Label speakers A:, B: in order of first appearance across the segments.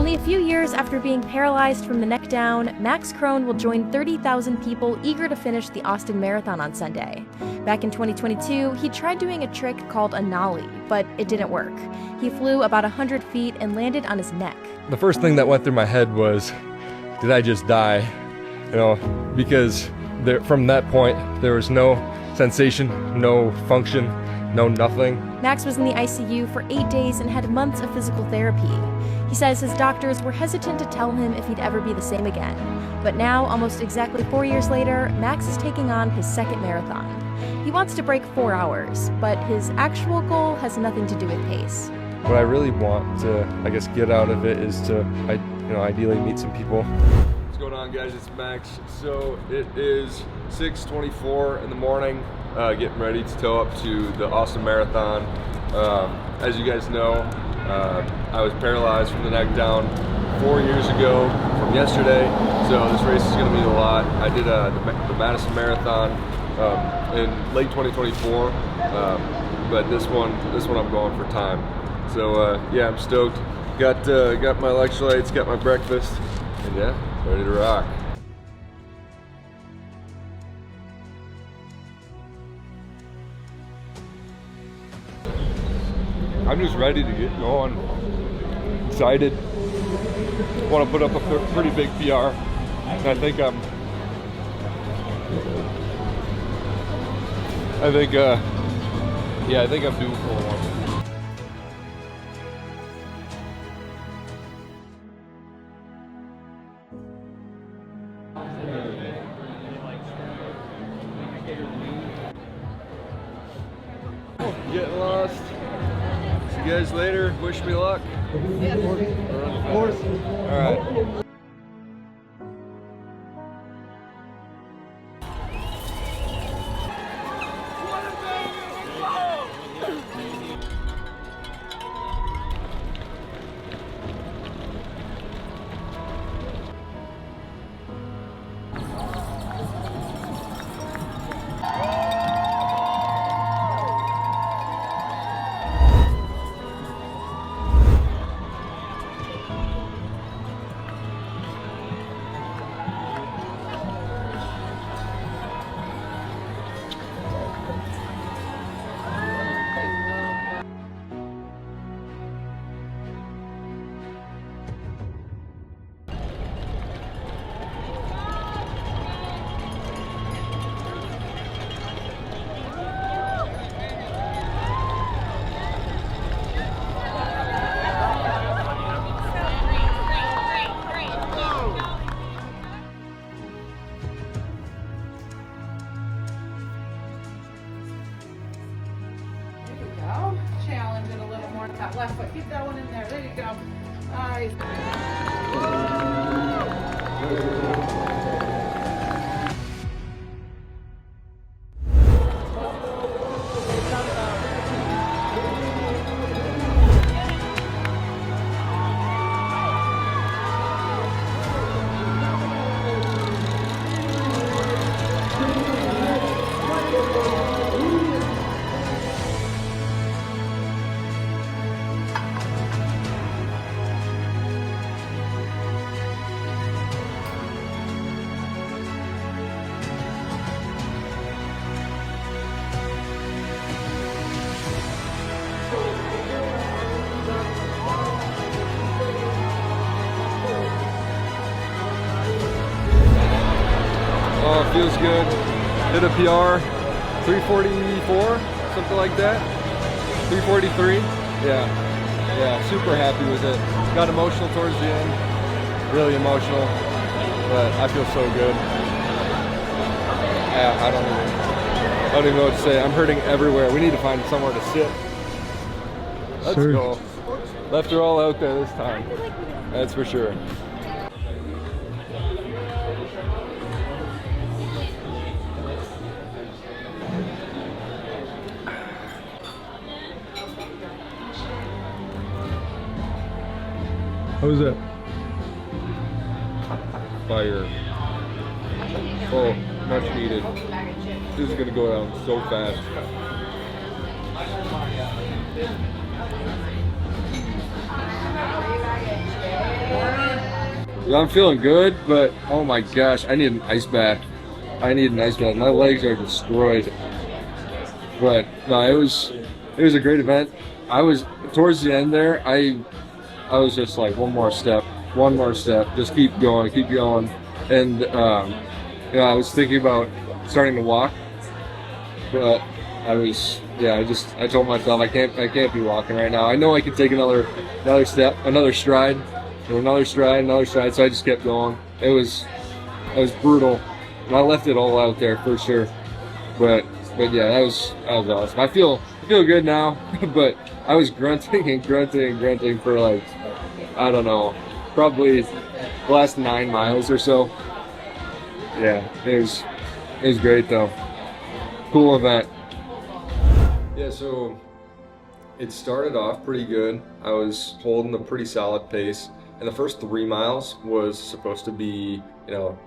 A: Only a few years after being paralyzed from the neck down, Max Krohn will join 30,000 people eager to finish the Austin Marathon on Sunday. Back in 2022, he tried doing a trick called a nollie, but it didn't work. He flew about 100 feet and landed on his neck.
B: The first thing that went through my head was, did I just die? Because from that point, there was no sensation, no function, no nothing.
A: Max was in the ICU for 8 days and had months of physical therapy. He says his doctors were hesitant to tell him if he'd ever be the same again. But now, almost exactly 4 years later, Max is taking on his second marathon. He wants to break 4 hours, but his actual goal has nothing to do with pace.
B: What I really want to, get out of it is to, ideally meet some people. What's going on, guys? It's Max. So it is 6:24 in the morning, getting ready to tow up to the Austin Marathon. As you guys know, I was paralyzed from the neck down 4 years ago from yesterday, so this race is going to mean a lot. I did the Madison Marathon in late 2024, but this one I'm going for time. So yeah, I'm stoked. Got my electrolytes, got my breakfast, and yeah, ready to rock. I'm just ready to get going. Excited. Want to put up a pretty big PR, and I think I'm due for one. Getting lost. See you guys later. Wish me luck.
C: Yes. Of course.
B: All right.
C: Challenge it a little more. Top left foot. Keep that one in there. There you go. Nice.
B: Oh, it feels good. Hit a PR, 344, something like that. 343. Yeah, super happy with it. Got emotional towards the end, really emotional, but I feel so good. Yeah, I don't even know what to say. I'm hurting everywhere. We need to find somewhere to sit. Let's go. Left her all out there this time. That's for sure. How was that? Fire. Oh, much needed. This is gonna go down so fast. I'm feeling good, but oh my gosh, I need an ice bath. I need an ice bath. My legs are destroyed. But no, it was a great event. I was towards the end there. I was just like one more step, just keep going, and I was thinking about starting to walk, but I told myself I can't be walking right now. I know I can take another step, another stride. So I just kept going. It was brutal, and I left it all out there for sure. But yeah, that was awesome. I feel good now, but I was grunting for like, I don't know, probably the last 9 miles or so. Yeah, it was great though. Cool event. Yeah, so it started off pretty good. I was holding a pretty solid pace. And the first 3 miles was supposed to be,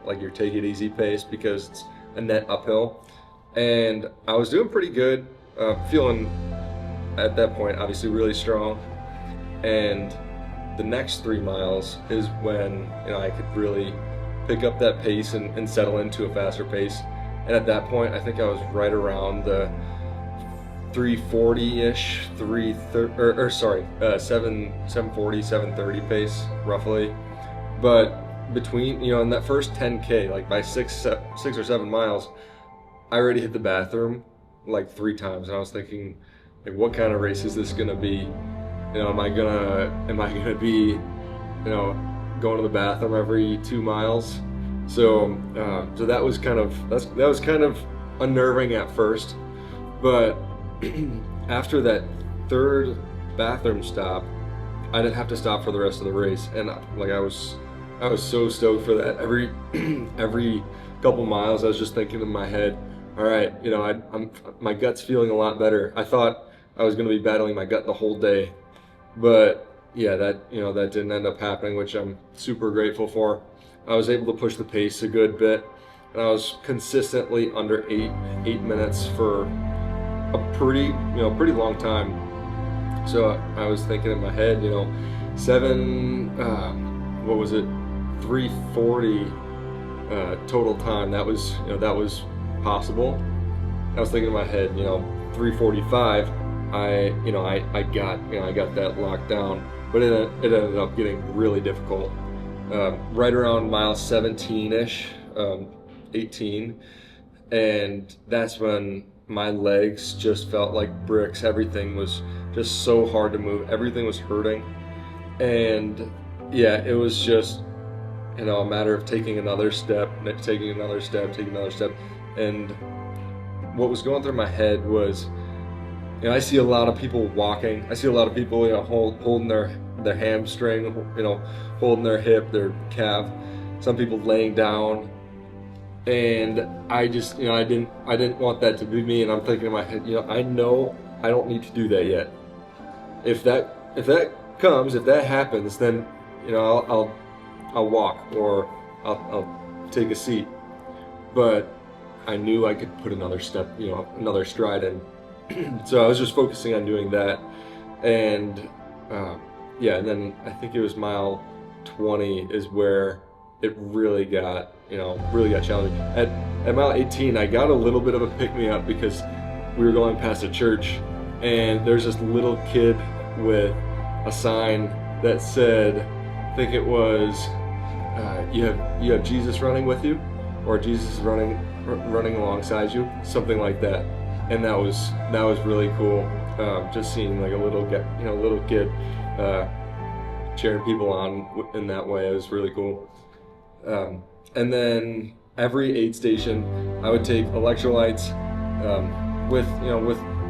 B: like your take it easy pace because it's a net uphill. And I was doing pretty good, feeling at that point obviously really strong. And the next 3 miles is when I could really pick up that pace and settle into a faster pace. And at that point, I think I was right around the 340-ish, 740, 730 pace roughly. But between, in that first 10K, like by 6 or 7 miles, I already hit the bathroom like 3 times, and I was thinking, like, what kind of race is this gonna be? Am I gonna be, going to the bathroom every 2 miles? So that was kind of unnerving at first, but after that third bathroom stop, I didn't have to stop for the rest of the race, and like I was so stoked for that. Every couple miles, I was just thinking in my head, all right, my gut's feeling a lot better. I thought I was going to be battling my gut the whole day, but yeah, that didn't end up happening, which I'm super grateful for. I was able to push the pace a good bit, and I was consistently under 8 minutes for a pretty long time. So I was thinking in my head, 340 total time. That was possible. I was thinking in my head, 345. I got that locked down, but it ended up getting really difficult. Right around mile 17-ish, 18, and that's when my legs just felt like bricks. Everything was just so hard to move. Everything was hurting. And yeah, it was just, a matter of taking another step. And what was going through my head was, I see a lot of people walking. I see a lot of people, holding their hamstring, holding their hip, their calf. Some people laying down. And I just, I didn't want that to be me, and I'm thinking in my head, I know I don't need to do that yet. If that happens, then, I'll walk, or I'll take a seat. But I knew I could put another step, another stride in. So I was just focusing on doing that, and and then I think it was mile 20 is where it really got challenging. At mile 18, I got a little bit of a pick-me-up because we were going past a church, and there's this little kid with a sign that said, I think it was, you have Jesus running with you, or Jesus is running alongside you, something like that. And that was really cool. Just seeing like a little kid cheering people on in that way. It was really cool. And then every aid station, I would take electrolytes. With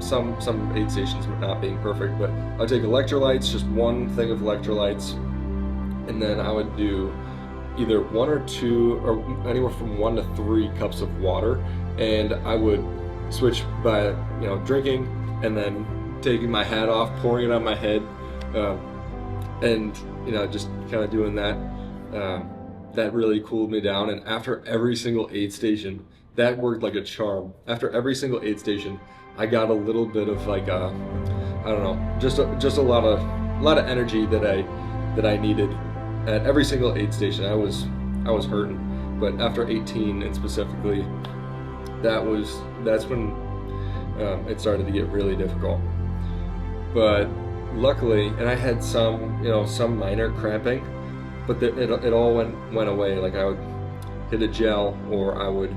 B: some aid stations not being perfect, but I would take electrolytes, just one thing of electrolytes, and then I would do either 1 or 2, or anywhere from 1 to 3 cups of water, and I would switch by drinking and then taking my hat off, pouring it on my head, and just kind of doing that. That really cooled me down. And after every single aid station, that worked like a charm. After every single aid station, I got a little bit of like just a lot of energy that that I needed at every single aid station. I was hurting, but after 18 and specifically, that's when it started to get really difficult. But luckily, and I had some minor cramping, but it all went away. Like I would hit a gel, or I would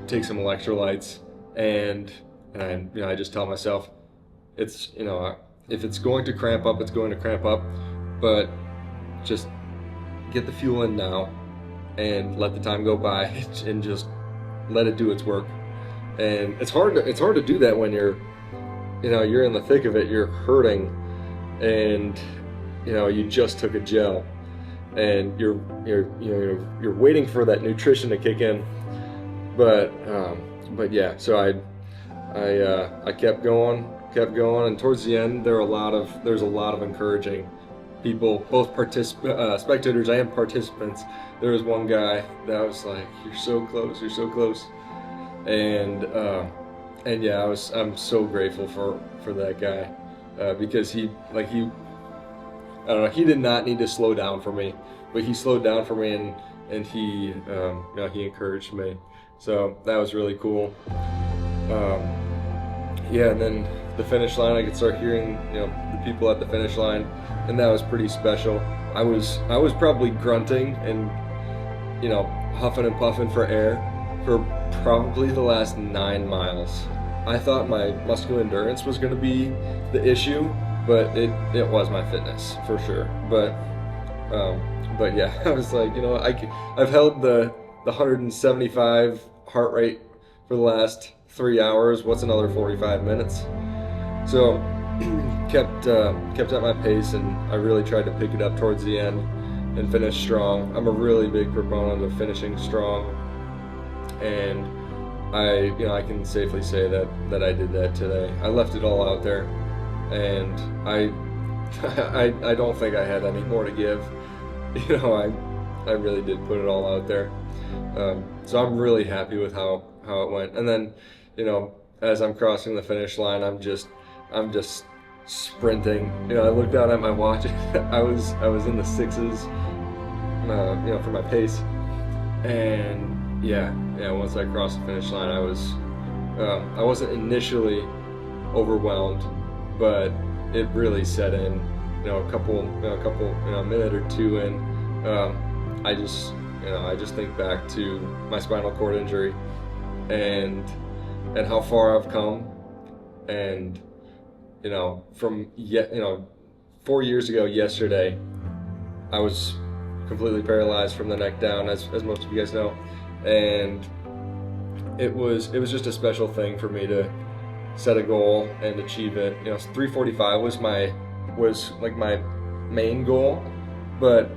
B: take some electrolytes, and I just tell myself, it's if it's going to cramp up, it's going to cramp up, but just get the fuel in now and let the time go by and just let it do its work. And it's hard to do that when you're in the thick of it, you're hurting, and you just took a gel, and you're waiting for that nutrition to kick in. But yeah, so I kept going, and towards the end there's a lot of encouraging people, both spectators and participants. There was one guy that was like, "You're so close, you're so close," and yeah, I'm so grateful for that guy, because he I don't know, he did not need to slow down for me, but he slowed down for me, and he he encouraged me. So that was really cool. Yeah, and then the finish line, I could start hearing the people at the finish line, and that was pretty special. I was probably grunting and huffing and puffing for air for probably the last 9 miles. I thought my muscular endurance was going to be the issue, but it was my fitness for sure. But yeah, I was like, I've held the 175 heart rate for the last 3 hours. What's another 45 minutes? So kept at my pace, and I really tried to pick it up towards the end and finish strong. I'm a really big proponent of finishing strong, and I can safely say that I did that today. I left it all out there, and I don't think I had any more to give. I really did put it all out there. So I'm really happy with how it went. And then, as I'm crossing the finish line, I'm just sprinting. I looked down at my watch. I was in the 6s, for my pace. And yeah, once I crossed the finish line, I wasn't initially overwhelmed, but it really set in. A minute or two in, I just think back to my spinal cord injury and how far I've come, and from 4 years ago yesterday, I was completely paralyzed from the neck down, as most of you guys know, and it was just a special thing for me to set a goal and achieve it. 345 was like my main goal, but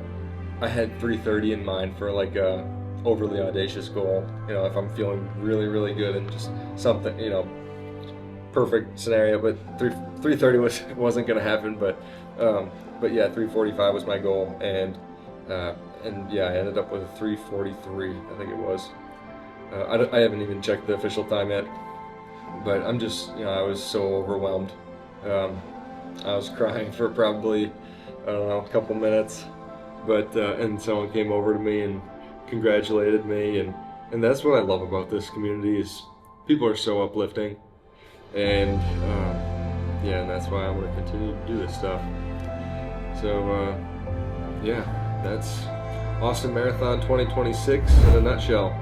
B: I had 330 in mind for like a overly audacious goal. If I'm feeling really, really good and just something, perfect scenario. But 330 wasn't going to happen. But yeah, 345 was my goal, and yeah, I ended up with a 343. I think it was. I haven't even checked the official time yet, but I'm just, I was so overwhelmed. I was crying for probably, I don't know, a couple minutes, but and someone came over to me and congratulated me, and that's what I love about this community, is people are so uplifting, and yeah, and that's why I'm going to continue to do this stuff. So yeah, that's Austin Marathon 2026 in a nutshell.